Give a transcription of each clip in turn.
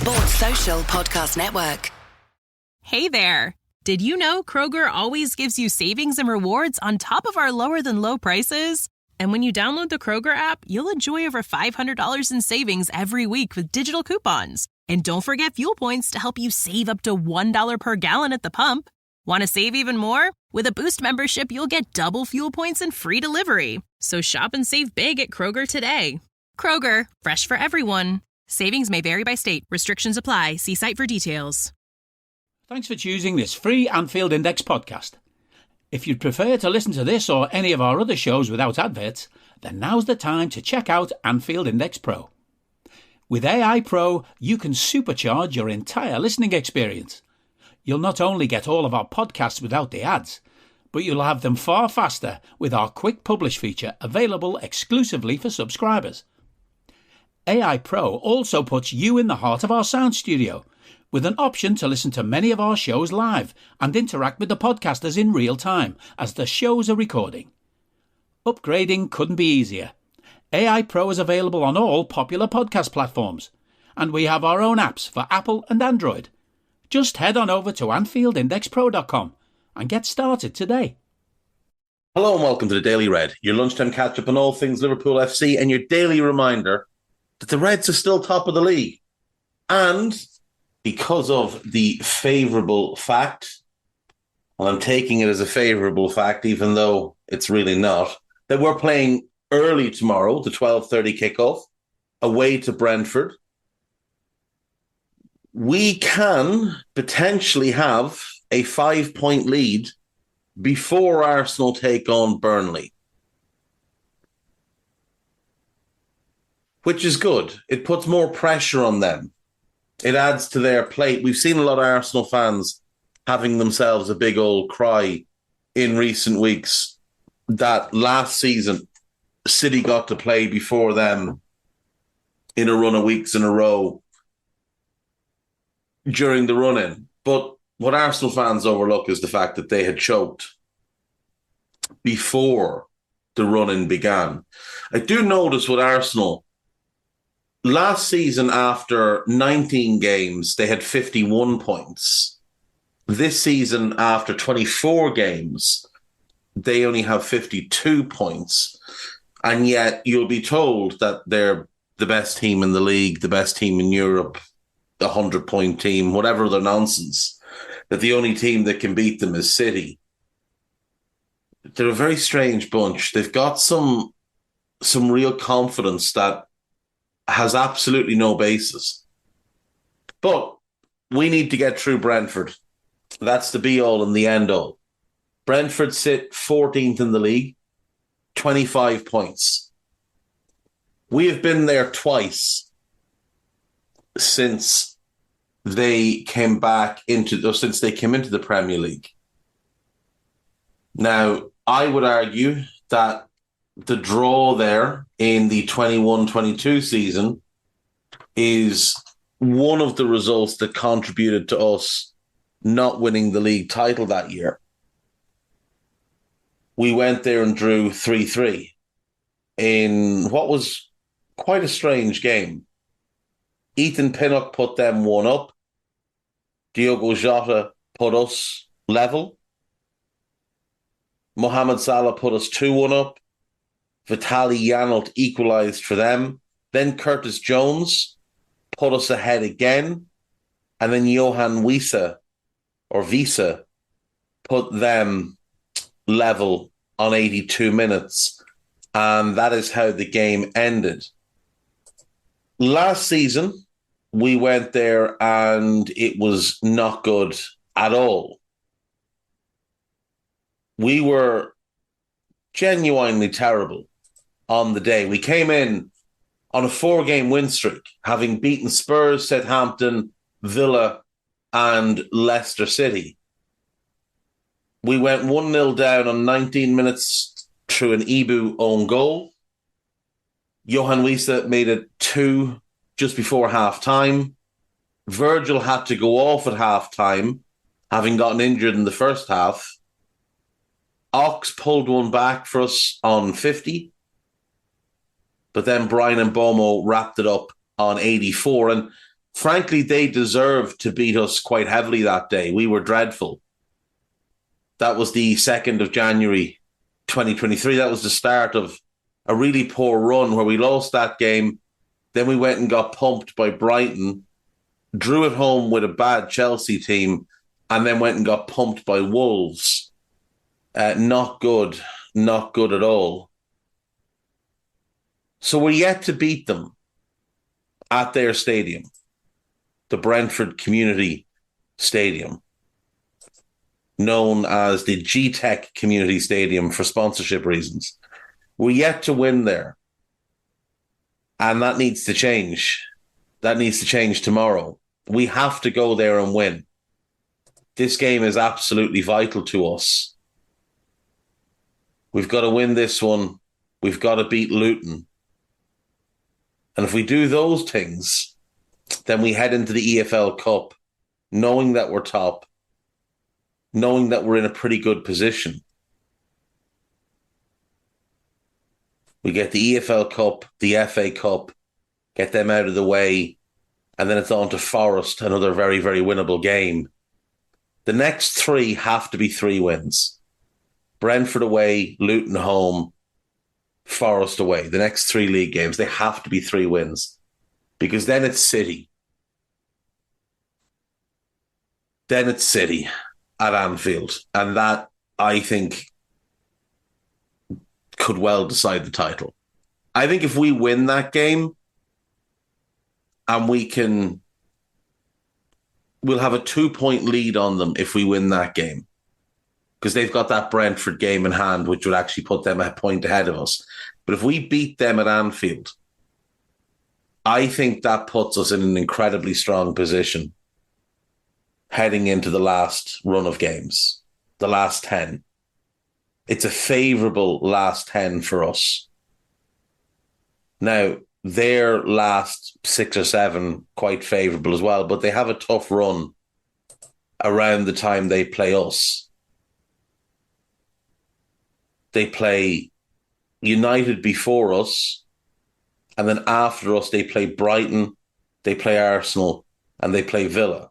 Sports Social Podcast Network. Hey there. Did you know Kroger always gives you savings and rewards on top of our lower than low prices? And when you download the Kroger app, you'll enjoy over $500 in savings every week with digital coupons. And don't forget fuel points to help you save up to $1 per gallon at the pump. Want to save even more? With a Boost membership, you'll get double fuel points and free delivery. So shop and save big at Kroger today. Kroger, fresh for everyone. Savings may vary by state. Restrictions apply. See site for details. Thanks for choosing this free Anfield Index podcast. If you'd prefer to listen to this or any of our other shows without adverts, then now's the time to check out Anfield Index Pro. With AI Pro, you can supercharge your entire listening experience. You'll not only get all of our podcasts without the ads, but you'll have them far faster with our Quick Publish feature available exclusively for subscribers. AI Pro also puts you in the heart of our sound studio, with an option to listen to many of our shows live and interact with the podcasters in real time as the shows are recording. Upgrading couldn't be easier. AI Pro is available on all popular podcast platforms, and we have our own apps for Apple and Android. Just head on over to AnfieldIndexPro.com and get started today. Hello and welcome to the Daily Red, your lunchtime catch-up on all things Liverpool FC and your daily reminder that the Reds are still top of the league. And because of the favourable fact, and I'm taking it as a favourable fact even though it's really not, that we're playing early tomorrow, the 12:30 kickoff, away to Brentford, we can potentially have a 5-point lead before Arsenal take on Burnley. Which is good. It puts more pressure on them. It adds to their plate. We've seen a lot of Arsenal fans having themselves a big old cry in recent weeks that last season City got to play before them in a run of weeks in a row during the run-in. But what Arsenal fans overlook is the fact that they had choked before the run-in began. I do notice with Arsenal, last season, after 19 games, they had 51 points. This season, after 24 games, they only have 52 points. And yet you'll be told that they're the best team in the league, the best team in Europe, the 100-point team, whatever the nonsense, that the only team that can beat them is City. They're a very strange bunch. They've got some real confidence that has absolutely no basis. But we need to get through Brentford. That's the be-all and the end-all. Brentford sit 14th in the league, 25 points. We have been there twice since they came into the Premier League. Now, I would argue that the draw there in the 21-22 season is one of the results that contributed to us not winning the league title that year. We went there and drew 3-3 in what was quite a strange game. Ethan Pinnock put them 1-up. Diogo Jota put us level. Mohamed Salah put us 2-1 up. Vitaly Janelt equalised for them. Then Curtis Jones put us ahead again. And then Johan Wisa put them level on 82 minutes. And that is how the game ended. Last season, we went there and it was not good at all. We were genuinely terrible on the day. We came in on a 4-game win streak, having beaten Spurs, Southampton, Villa, and Leicester City. We went 1-0 down on 19 minutes through an Ibu own goal. Johan Wisa made it 2 just before half-time. Virgil had to go off at half-time, having gotten injured in the first half. Ox pulled one back for us on 50. But then Brian and Bomo wrapped it up on 84. And frankly, they deserved to beat us quite heavily that day. We were dreadful. That was the 2nd of January, 2023. That was the start of a really poor run where we lost that game. Then we went and got pumped by Brighton, drew at home with a bad Chelsea team, and then went and got pumped by Wolves. Not good. Not good at all. So we're yet to beat them at their stadium, the Brentford Community Stadium, known as the G-Tech Community Stadium for sponsorship reasons. We're yet to win there. And that needs to change. That needs to change tomorrow. We have to go there and win. This game is absolutely vital to us. We've got to win this one. We've got to beat Luton. And if we do those things, then we head into the EFL Cup, knowing that we're top, knowing that we're in a pretty good position. We get the EFL Cup, the FA Cup, get them out of the way, and then it's on to Forest, another very, very winnable game. The next 3 have to be 3 wins. Brentford away, Luton home, Forest away. The next 3 league games, they have to be 3 wins. Because then it's City. Then it's City at Anfield. And that, I think, could well decide the title. I think if we win that game, and we'll have a 2-point lead on them if we win that game. Because they've got that Brentford game in hand, which would actually put them a point ahead of us. But if we beat them at Anfield, I think that puts us in an incredibly strong position heading into the last run of games, the last 10. It's a favourable last 10 for us. Now, their last 6 or 7, quite favourable as well, but they have a tough run around the time they play us. They play United before us, and then after us, they play Brighton, they play Arsenal, and they play Villa.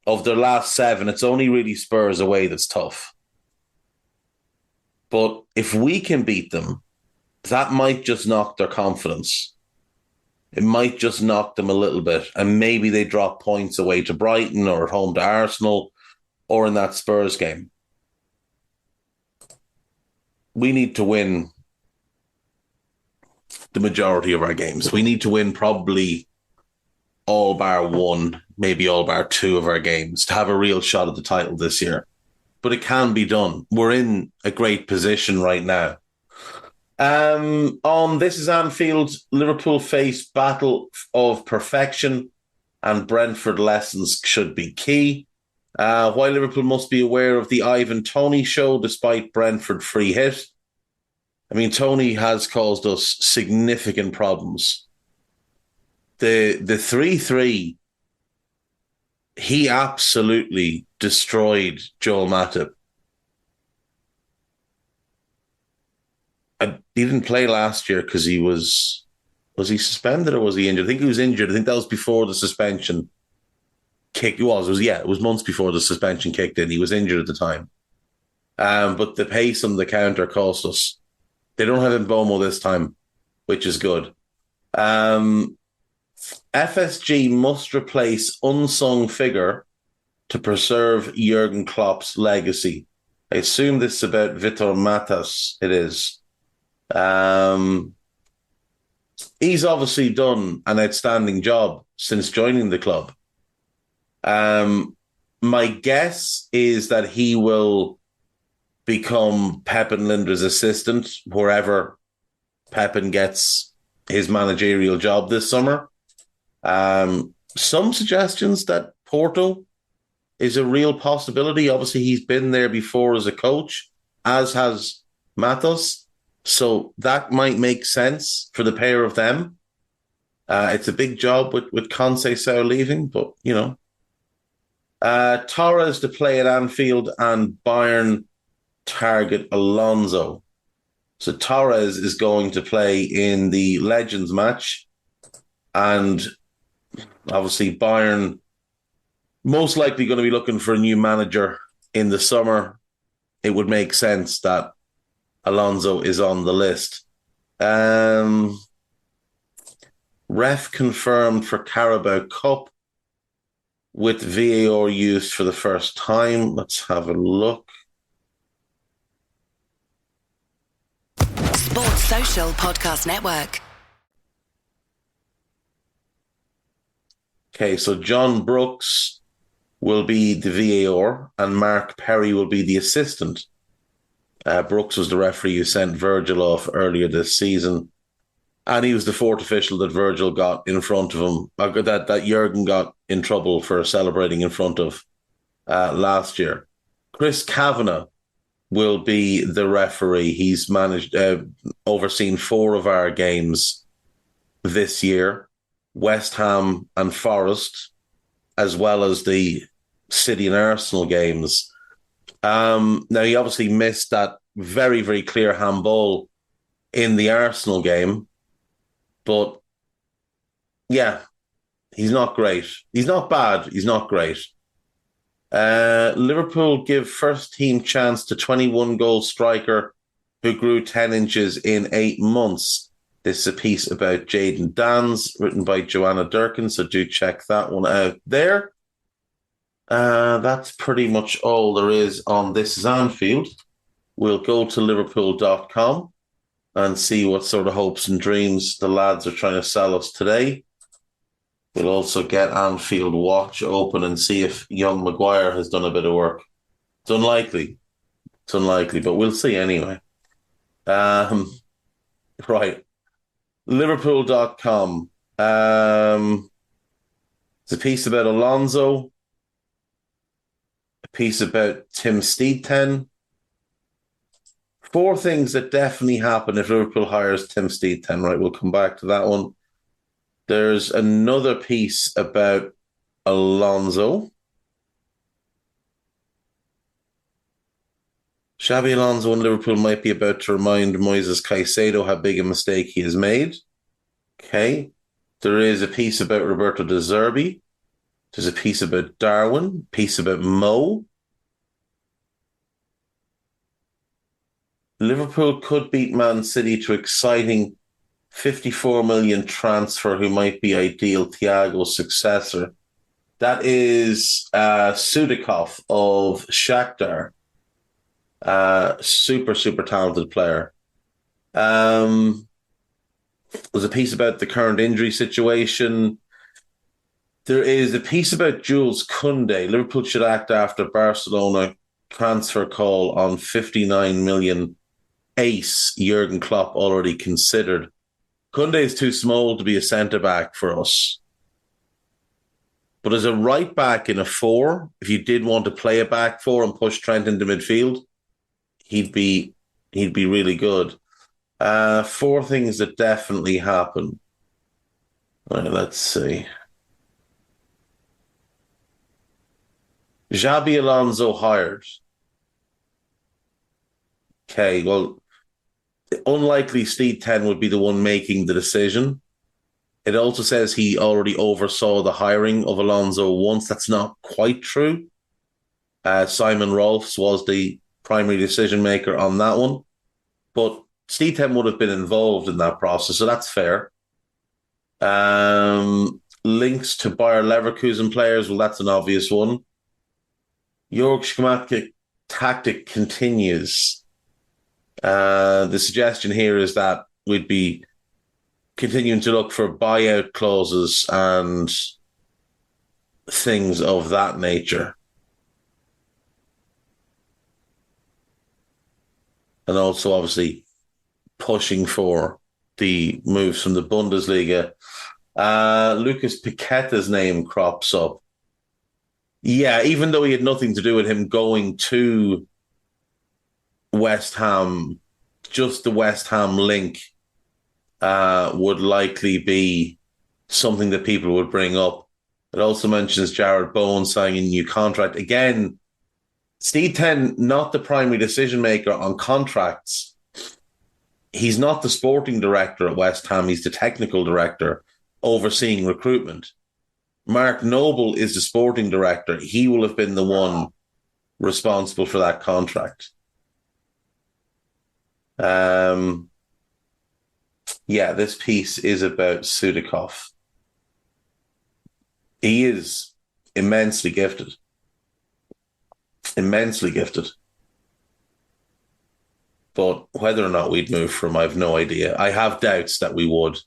Of their last 7, it's only really Spurs away that's tough. But if we can beat them, that might just knock their confidence. It might just knock them a little bit, and maybe they drop points away to Brighton or at home to Arsenal or in that Spurs game. We need to win the majority of our games. We need to win probably all bar 1, maybe all bar 2 of our games to have a real shot at the title this year. But it can be done. We're in a great position right now. On This Is Anfield, Liverpool face battle of perfection and Brentford lessons should be key. While Liverpool must be aware of the Ivan Toney show despite Brentford free hit. I mean, Toney has caused us significant problems. The 3-3, he absolutely destroyed Joel Matip. He didn't play last year because he was he suspended or was he injured? I think he was injured. I think that was before the suspension kicked. It was months before the suspension kicked in. He was injured at the time. But the pace on the counter cost us. They don't have Mbomo this time, which is good. FSG must replace unsung figure to preserve Jurgen Klopp's legacy. I assume this is about Vitor Matas. It is. He's obviously done an outstanding job since joining the club. My guess is that he will become Pepin Linder's assistant wherever Pepin gets his managerial job this summer. Some suggestions that Porto is a real possibility. Obviously, he's been there before as a coach, as has Matos. So that might make sense for the pair of them. It's a big job with Conceição leaving, but, you know. Torres to play at Anfield and Bayern target Alonso. So Torres is going to play in the Legends match and Obviously, Bayern most likely going to be looking for a new manager in the summer. It would make sense that Alonso is on the list. Ref confirmed for Carabao Cup with VAR used for the first time. Let's have a look. Sports Social Podcast Network. Okay, so John Brooks will be the VAR and Mark Perry will be the assistant. Brooks was the referee who sent Virgil off earlier this season. And he was the fourth official that Virgil got in front of him, that Jurgen got in trouble for celebrating in front of last year. Chris Kavanagh will be the referee. He's overseen 4 of our games this year, West Ham and Forest, as well as the City and Arsenal games. Now, he obviously missed that very, very clear handball in the Arsenal game. But, yeah, he's not great. He's not bad. He's not great. Liverpool give first team chance to 21-goal striker who grew 10 inches in 8 months. This is a piece about Jayden Danns, written by Joanna Durkin, so do check that one out there. That's pretty much all there is on This Is Anfield. We'll go to liverpool.com. and see what sort of hopes and dreams the lads are trying to sell us today. We'll also get Anfield Watch open and see if young Maguire has done a bit of work. It's unlikely, but we'll see anyway. Right. Liverpool.com. It's a piece about Alonso, a piece about Tim Steedten. 4 things that definitely happen if Liverpool hires Tim Steedten. Right, we'll come back to that one. There's another piece about Alonso. Xabi Alonso and Liverpool might be about to remind Moises Caicedo how big a mistake he has made. Okay. There is a piece about Roberto De Zerbi. There's a piece about Darwin, a piece about Mo. Liverpool could beat Man City to exciting 54 million transfer who might be ideal Thiago's successor. That is Sudikov of Shakhtar. Super, super talented player. There's a piece about the current injury situation. There is a piece about Jules Koundé. Liverpool should act after Barcelona transfer call on 59 million ace Jurgen Klopp already considered. Koundé is too small to be a centre-back for us. But as a right-back in a 4, if you did want to play a back 4 and push Trent into midfield, he'd be really good. 4 things that definitely happen. All right, let's see. Xabi Alonso hired. Okay, well, unlikely Steedten would be the one making the decision. It also says he already oversaw the hiring of Alonso once. That's not quite true. Simon Rolfs was the primary decision maker on that one. But Steedten would have been involved in that process, so that's fair. Links to Bayer Leverkusen players, well, that's an obvious one. Jörg Schmatke tactic continues. The suggestion here is that we'd be continuing to look for buyout clauses and things of that nature. And also, obviously, pushing for the moves from the Bundesliga. Lucas Paqueta's name crops up. Yeah, even though he had nothing to do with him going to West Ham, just the West Ham link would likely be something that people would bring up. It also mentions Jared Bowen signing a new contract. Again, Steedten, not the primary decision maker on contracts. He's not the sporting director at West Ham. He's the technical director overseeing recruitment. Mark Noble is the sporting director. He will have been the one responsible for that contract. This piece is about Sudikov. He is immensely gifted. Immensely gifted. But whether or not we'd move for him, I have no idea. I have doubts that we would.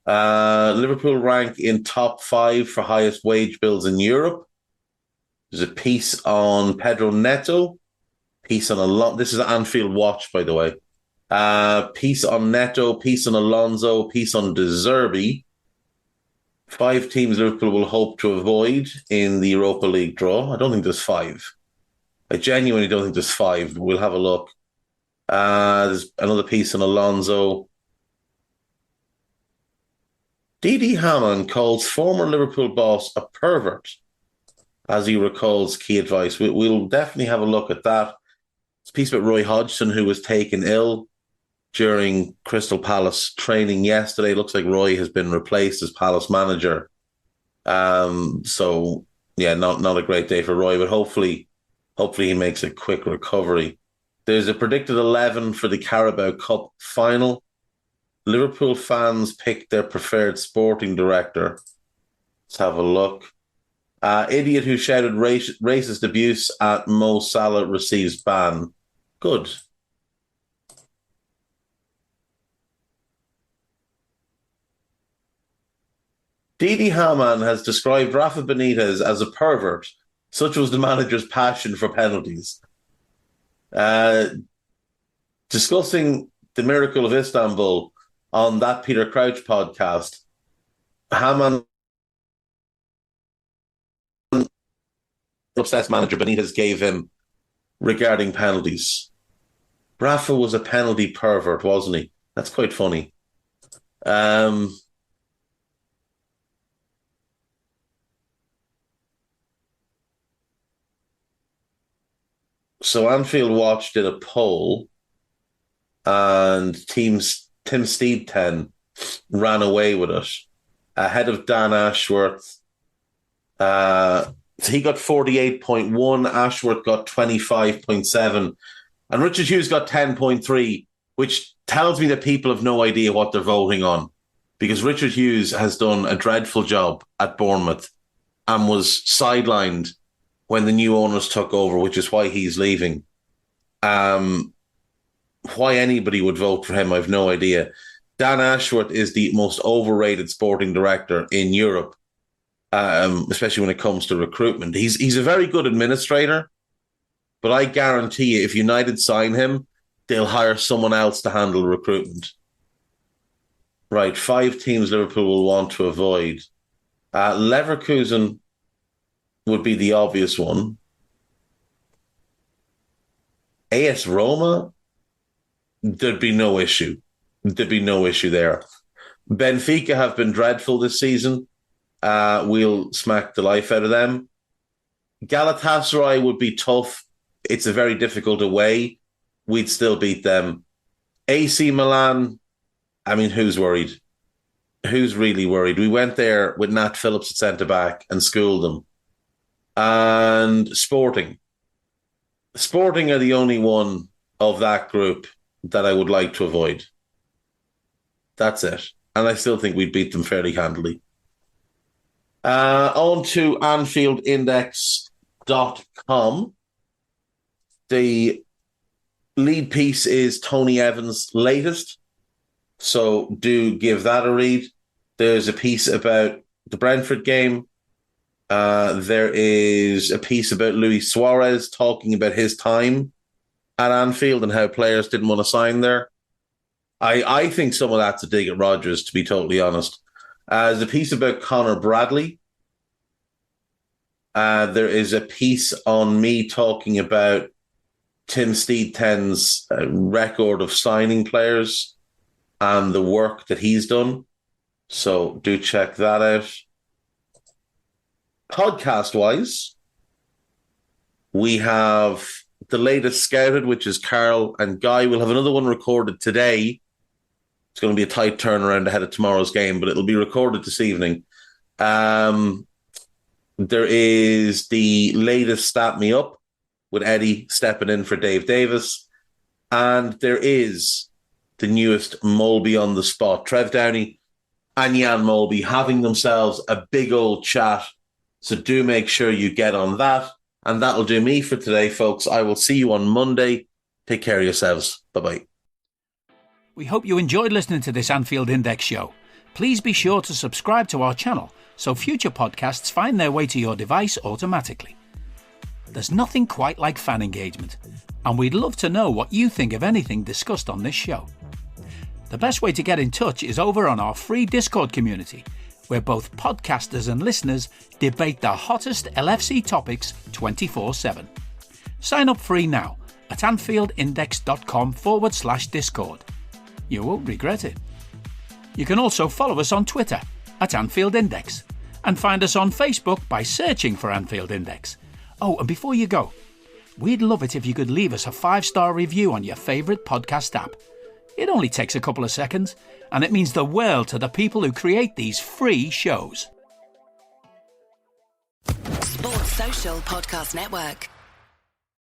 Liverpool rank in top 5 for highest wage bills in Europe. There's a piece on Pedro Neto. Piece on this is Anfield Watch, by the way. Piece on Neto, piece on Alonso, piece on De Zerbi. 5 teams Liverpool will hope to avoid in the Europa League draw. I don't think there's 5. I genuinely don't think there's 5. We'll have a look. There's another piece on Alonso. Didi Hamann calls former Liverpool boss a pervert as he recalls key advice. We'll definitely have a look at that. It's a piece about Roy Hodgson, who was taken ill during Crystal Palace training yesterday. It looks like Roy has been replaced as Palace manager. Not a great day for Roy, but hopefully he makes a quick recovery. There's a predicted 11 for the Carabao Cup final. Liverpool fans picked their preferred sporting director. Let's have a look. Idiot who shouted racist abuse at Mo Salah receives ban. Good. Didi Hamann has described Rafa Benitez as a pervert. Such was the manager's passion for penalties. Discussing the miracle of Istanbul on that Peter Crouch podcast, Hamann obsessed manager Benitez gave him regarding penalties. Rafa was a penalty pervert, wasn't he? That's quite funny. So Anfield Watch did a poll, and Tim Steedten ran away with it ahead of Dan Ashworth. He got 48.1, Ashworth got 25.7, and Richard Hughes got 10.3, which tells me that people have no idea what they're voting on, because Richard Hughes has done a dreadful job at Bournemouth and was sidelined when the new owners took over, which is why he's leaving. Why anybody would vote for him, I have no idea. Dan Ashworth is the most overrated sporting director in Europe, especially when it comes to recruitment. He's a very good administrator, but I guarantee you, if United sign him, they'll hire someone else to handle recruitment. Right, 5 teams Liverpool will want to avoid. Leverkusen would be the obvious one. AS Roma, there'd be no issue. There'd be no issue there. Benfica have been dreadful this season. We'll smack the life out of them. Galatasaray would be tough. It's a very difficult away. We'd still beat them. AC Milan, I mean, who's worried? Who's really worried? We went there with Nat Phillips at centre-back and schooled them. And Sporting. Sporting are the only one of that group that I would like to avoid. That's it. And I still think we'd beat them fairly handily. On to AnfieldIndex.com. The lead piece is Tony Evans' latest, so do give that a read. There's a piece about the Brentford game. There is a piece about Luis Suarez talking about his time at Anfield and how players didn't want to sign there. I think some of that's a dig at Rodgers, to be totally honest. There's a piece about Connor Bradley. There is a piece on me talking about Tim Steedten's record of signing players and the work that he's done. So do check that out. Podcast-wise, we have the latest Scouted, which is Carl and Guy. We'll have another one recorded today. It's going to be a tight turnaround ahead of tomorrow's game, but it'll be recorded this evening. There is the latest Stat Me Up with Eddie stepping in for Dave Davis. And there is the newest Mulby on the Spot. Trev Downey and Jan Mulby having themselves a big old chat. So do make sure you get on that. And that'll do me for today, folks. I will see you on Monday. Take care of yourselves. Bye-bye. We hope you enjoyed listening to this Anfield Index show. Please be sure to subscribe to our channel so future podcasts find their way to your device automatically. There's nothing quite like fan engagement, and we'd love to know what you think of anything discussed on this show. The best way to get in touch is over on our free Discord community, where both podcasters and listeners debate the hottest LFC topics 24/7. Sign up free now at AnfieldIndex.com/Discord. You won't regret it. You can also follow us on Twitter at Anfield Index and find us on Facebook by searching for Anfield Index. Oh, and before you go, we'd love it if you could leave us a 5-star review on your favourite podcast app. It only takes a couple of seconds, and it means the world to the people who create these free shows. Sports Social Podcast Network.